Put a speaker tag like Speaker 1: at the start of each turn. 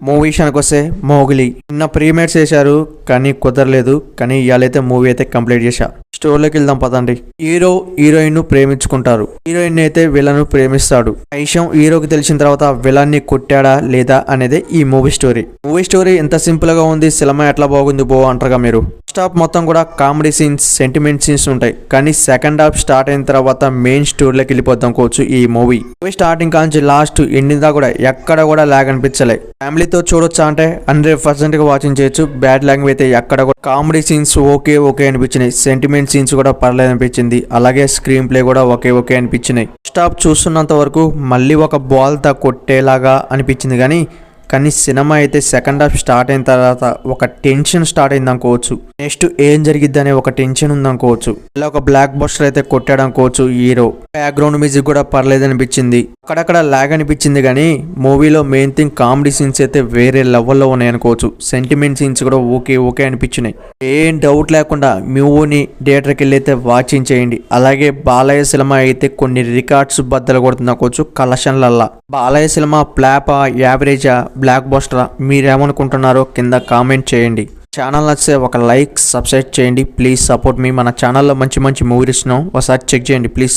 Speaker 1: Movie విషయానికి వస్తే మోగిలి నిన్న ప్రీమియర్ చేశారు కానీ కుదరలేదు. కానీ ఇవాళైతే మూవీ అయితే కంప్లీట్ చేశా. స్టోరీలోకి వెళ్దాం పదండి. హీరో హీరోయిన్ ను ప్రేమించుకుంటారు. హీరోయిన్ అయితే విలన్ ప్రేమిస్తాడు. ఆ విషయం హీరోకి తెలిసిన తర్వాత విలన్ ని కొట్టాడా లేదా అనేది ఈ మూవీ స్టోరీ. మూవీ స్టోరీ ఎంత సింపుల్ గా ఉంది, సినిమా ఎట్లా బాగుంది బో అంటారుగా మీరు. ఫస్ట్ హాఫ్ మొత్తం కూడా కామెడీ సీన్స్, సెంటిమెంట్ సీన్స్ ఉంటాయి. కానీ సెకండ్ హాఫ్ స్టార్ట్ అయిన తర్వాత మెయిన్ స్టోరీలోకి వెళ్ళిపోతాం కోవచ్చు. ఈ మూవీ స్టార్టింగ్ కాంచి లాస్ట్ ఎండింగ్ దా కూడా ఎక్కడ కూడా లాగ్ అనిపించలే. ఫ్యామిలీతో చూడొచ్చా అంటే 100% గా వాచింగ్ చేయొచ్చు. బ్యాడ్ లాంగ్వేజ్ అయితే ఎక్కడ కూడా కామెడీ సీన్స్ ఓకే అనిపించినాయి. సెంటిమెంట్ సీన్స్ కూడా పర్లేదు అనిపించింది. అలాగే స్క్రీన్ ప్లే కూడా ఓకే అనిపించినాయి. స్టాప్ చూస్తున్నంత వరకు మళ్ళీ ఒక బాల్ తా కొట్టేలాగా అనిపించింది. కానీ సినిమా అయితే సెకండ్ హాఫ్ స్టార్ట్ అయిన తర్వాత ఒక టెన్షన్ స్టార్ట్ అయింది అనుకోవచ్చు. నెక్స్ట్ ఏం జరిగిద్ది అనే ఒక టెన్షన్ ఉంది అనుకోవచ్చు. ఇలా ఒక బ్లాక్ బస్టర్ అయితే కొట్టాడు అనుకోవచ్చు హీరో. బ్యాక్గ్రౌండ్ మ్యూజిక్ కూడా పర్లేదు అనిపించింది. అక్కడక్కడ లాగ్ అనిపించింది. కానీ మూవీలో మెయిన్ థింగ్ కామెడీ సీన్స్ అయితే వేరే లెవెల్లో ఉన్నాయి అనుకోవచ్చు. సెంటిమెంట్ సీన్స్ కూడా ఓకే అనిపించినాయి. ఏం డౌట్ లేకుండా మూవీని థియేటర్కి వెళ్ళి అయితే వాచింగ్ చేయండి. అలాగే బాలయ్య సినిమా అయితే కొన్ని రికార్డ్స్ బద్దలు కొడుతుంది అనుకోవచ్చు కలెక్షన్లల్లా. బాలయ్య సినిమా ఫ్లాపా, యావరేజా, బ్లాక్ బస్టరా, మీరేమనుకుంటున్నారో కింద కామెంట్ చేయండి. ఛానల్ నచ్చితే ఒక లైక్, సబ్స్క్రైబ్ చేయండి. ప్లీజ్ సపోర్ట్ మీ. మన ఛానల్లో మంచి మూవీస్ ఉన్నాం, ఒకసారి చెక్ చేయండి ప్లీజ్.